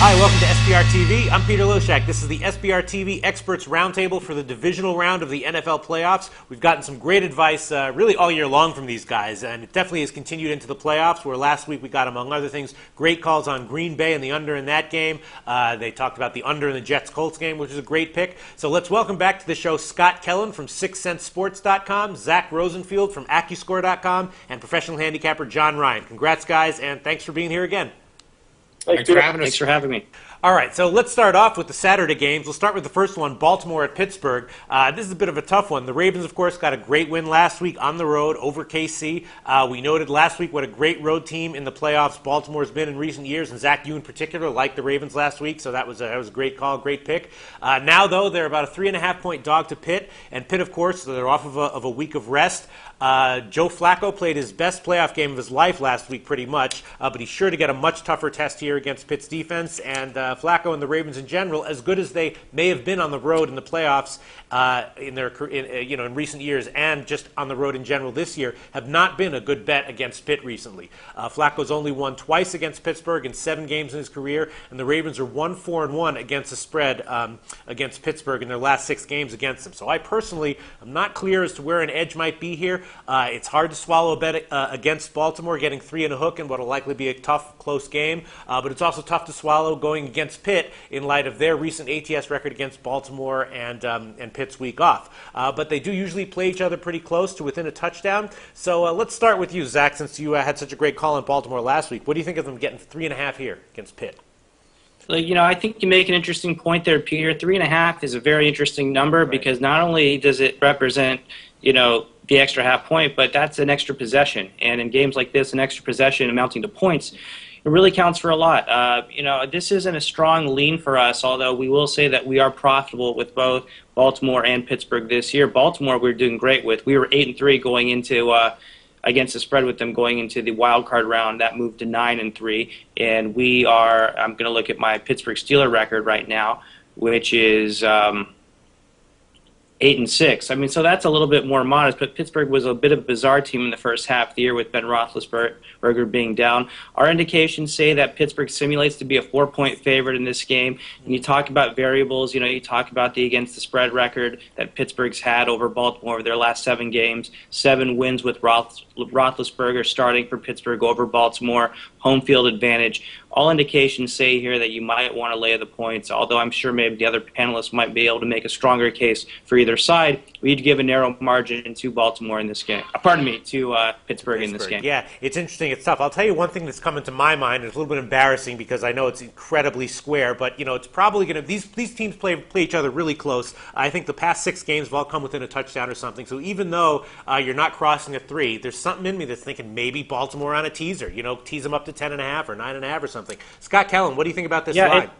Hi, welcome to SBR TV. I'm Peter Loshak. This is the SBR TV Experts Roundtable for the Divisional round of the NFL playoffs. We've gotten some great advice really all year long from these guys, and it definitely has continued into the playoffs, where last week we got, among other things, great calls on Green Bay and the under in that game. They talked about the under in the Jets-Colts game, which is a great pick. So let's welcome back to the show Scott Kellen from SixCentSports.com, Zach Rosenfield from AccuScore.com, and professional handicapper John Ryan. Congrats, guys, and thanks for being here again. Thanks for having us. Thanks for having me. All right, so let's start off with the Saturday games. We'll start with the first one, Baltimore at Pittsburgh. This is a bit of a tough one. The Ravens, of course, got a great win last week on the road over KC. We noted last week what a great road team in the playoffs Baltimore's been in recent years, and Zach, you in particular, liked the Ravens last week, so that was a great call, great pick. Now, though, they're about a 3.5-point dog to Pitt, and Pitt, of course, they're off of a week of rest. Joe Flacco played his best playoff game of his life last week, pretty much, but he's sure to get a much tougher test here against Pitt's defense. And Flacco and the Ravens in general, as good as they may have been on the road in the playoffs in recent years, and just on the road in general this year, have not been a good bet against Pitt recently. Flacco's only won twice against Pittsburgh in 7 games in his career, and the Ravens are 1-4-1 against the spread against Pittsburgh in their last 6 games against them. So I personally am not clear as to where an edge might be here. It's hard to swallow a bet against Baltimore, getting 3 and a hook in what will likely be a tough, close game. But it's also tough to swallow going against Pitt in light of their recent ATS record against Baltimore and Pitt's week off. But they do usually play each other pretty close to within a touchdown. So let's start with you, Zach, since you had such a great call on Baltimore last week. What do you think of them getting 3.5 here against Pitt? I think you make an interesting point there, Peter. 3.5 is a very interesting number, right? Because not only does it represent, the extra half point, but that's an extra possession. And in games like this, an extra possession amounting to points, it really counts for a lot. This isn't a strong lean for us, although we will say that we are profitable with both Baltimore and Pittsburgh this year. Baltimore we're doing great with. We were 8-3 going into against the spread with them going into the wild card round. That moved to 9-3, and we are. I'm going to look at my Pittsburgh Steelers record right now, which is 8-6. So that's a little bit more modest, but Pittsburgh was a bit of a bizarre team in the first half of the year with Ben Roethlisberger being down. Our indications say that Pittsburgh simulates to be a 4-point favorite in this game. And you talk about variables, you talk about the against the spread record that Pittsburgh's had over Baltimore over their last 7 games, 7 wins with Roethlisberger starting for Pittsburgh over Baltimore, home field advantage. All indications say here that you might want to lay the points, although I'm sure maybe the other panelists might be able to make a stronger case for either side. We'd give a narrow margin to Baltimore in this game. To Pittsburgh in this game. Yeah, it's interesting. It's tough. I'll tell you one thing that's coming to my mind. It's a little bit embarrassing because I know it's incredibly square, but it's probably going to. These teams play each other really close. I think the past 6 games have all come within a touchdown or something. So even though you're not crossing a 3, there's something in me that's thinking maybe Baltimore on a teaser. Tease them up to 10.5 or 9.5 or something. Scott Kellen, what do you think about this line?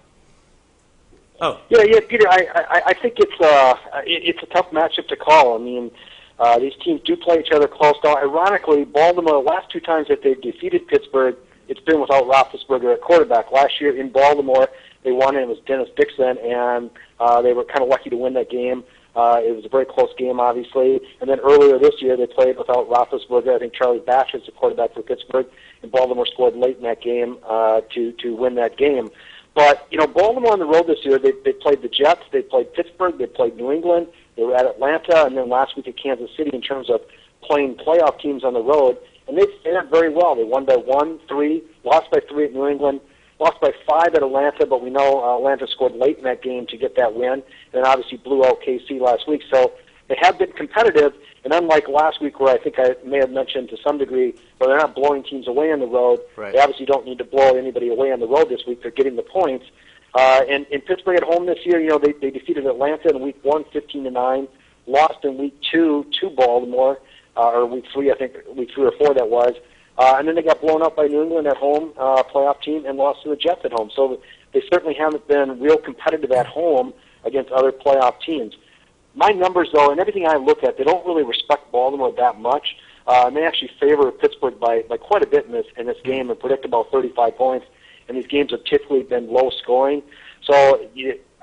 Yeah, Peter. I think it's a tough matchup to call. These teams do play each other close. Now, ironically, Baltimore, the last 2 times that they've defeated Pittsburgh, it's been without Roethlisberger at quarterback. Last year in Baltimore, they won, and it was Dennis Dixon, and they were kind of lucky to win that game. It was a very close game, obviously. And then earlier this year, they played without Roethlisberger. I think Charlie Batch is the quarterback for Pittsburgh, and Baltimore scored late in that game to win that game. But, Baltimore on the road this year, they played the Jets, they played Pittsburgh, they played New England, they were at Atlanta, and then last week at Kansas City in terms of playing playoff teams on the road. And they fared very well. They won by 1-3, lost by 3 at New England, lost by 5 at Atlanta, but we know Atlanta scored late in that game to get that win, and obviously blew out KC last week. So they have been competitive, and unlike last week where I think I may have mentioned to some degree where they're not blowing teams away on the road, right. They obviously don't need to blow anybody away on the road this week. They're getting the points. And in Pittsburgh at home this year, they defeated Atlanta in week 1, 15-9, lost in week 2 to Baltimore, or week 3, I think, week 3 or 4 that was. And then they got blown up by New England at home, playoff team, and lost to the Jets at home. So they certainly haven't been real competitive at home against other playoff teams. My numbers, though, and everything I look at, they don't really respect Baltimore that much. And they actually favor Pittsburgh by quite a bit in this game and predict about 35 points. And these games have typically been low scoring. So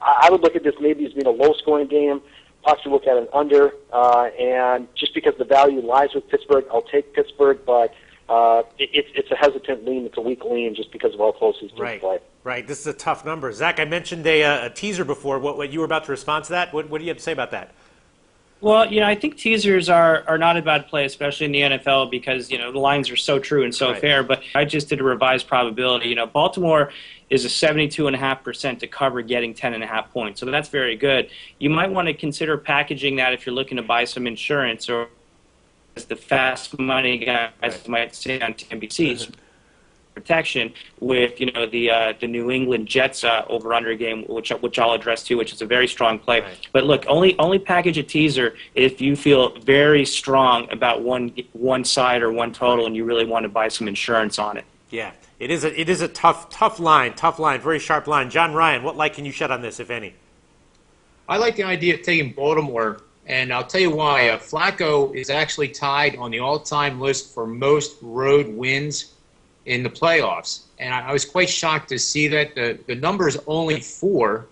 I would look at this maybe as being a low scoring game, possibly look at an under. And just because the value lies with Pittsburgh, I'll take Pittsburgh. But it's a hesitant lean. It's a weak lean just because of how close these teams play. Right. This is a tough number. Zach, I mentioned a teaser before. What you were about to respond to that? What do you have to say about that? Well, I think teasers are not a bad play, especially in the NFL, because, the lines are so true and so fair. But I just did a revised probability. Baltimore is a 72.5% to cover getting 10.5 points. So that's very good. You might want to consider packaging that if you're looking to buy some insurance, or as the fast money guys might say on NBC's protection with the New England Jets over/under game, which I'll address too, which is a very strong play. But look, only package a teaser if you feel very strong about one side or one total, and you really want to buy some insurance on it. Yeah, it is a tough line, very sharp line. John Ryan, what light can you shed on this, if any? I like the idea of taking Baltimore, and I'll tell you why. Flacco is actually tied on the all-time list for most road wins in the playoffs, and I was quite shocked to see that the number is only 4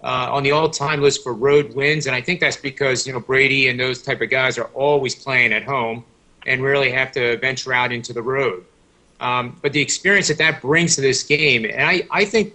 on the all-time list for road wins, and I think that's because Brady and those type of guys are always playing at home and rarely have to venture out into the road. But the experience that brings to this game, and I think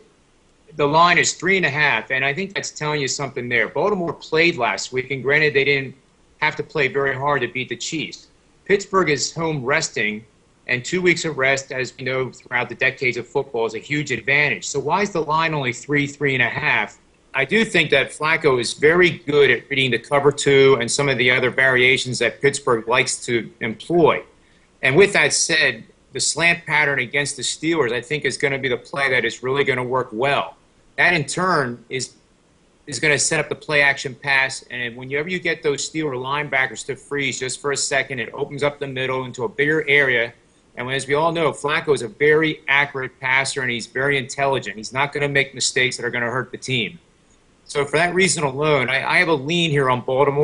the line is 3.5, and I think that's telling you something there. Baltimore played last week, and granted they didn't have to play very hard to beat the Chiefs. Pittsburgh is home resting, and 2 weeks of rest, as we know throughout the decades of football, is a huge advantage. So why is the line only 3.5? I do think that Flacco is very good at reading the cover 2 and some of the other variations that Pittsburgh likes to employ. And with that said, the slant pattern against the Steelers, I think, is going to be the play that is really going to work well. That, in turn, is going to set up the play-action pass, and whenever you get those Steeler linebackers to freeze just for a second, it opens up the middle into a bigger area. And as we all know, Flacco is a very accurate passer, and he's very intelligent. He's not going to make mistakes that are going to hurt the team. So for that reason alone, I have a lean here on Baltimore.